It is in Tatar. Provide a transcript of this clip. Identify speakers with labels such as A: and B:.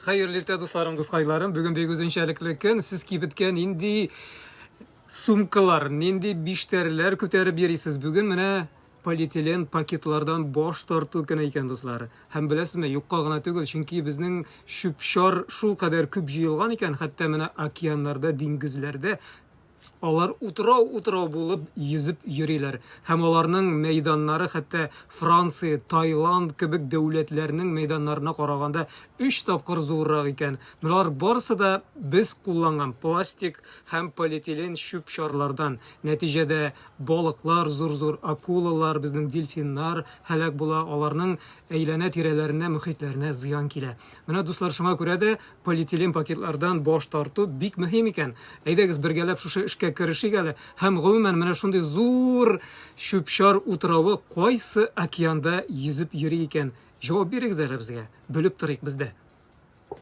A: Hayırlı dostlarım, dostlarım. Bugün bir özünçeliklikin siz kibitken indi sumkalar, indi bişterler kötәреп йөрисез. Bugün менә полиэтилен пакетлардан boş тарту көне икән дуслар. Һәм беләсезме, юкка гына түгел, чөнки безнең шүп-шар шул кадәр күп җыелган икән, хәтта менә океаннарда, диңгезләрдә алар утрау булып йөзеп йөриләр. Һәм аларның мәйданнары хәтта Франция, Таиланд кебек дәүләтләрнең мәйданнарына караганда 3 тапкыр зуррак икән. Булар барысы да без кулланган пластик һәм полиэтилен шүп-шарлардан. Нәтиҗәдә балыклар, зур-зур акулалар, безнең дельфиннар һәлак була, аларның әйләнә-тирәләренә, мөхитләренә зыян килә. Менә дуслар, шуңа күрә дә полиэтилен пакетлардан баш тарту бик мөһим икән. Әйдәгез бергәләп шушы эшкә керешик әле. Һәм гомумән менә шундый зур шүп-шар утравы кайсы океанда йөзеп йөри икән? Җавап бирегез әле безгә. Белеп торыйк бездә.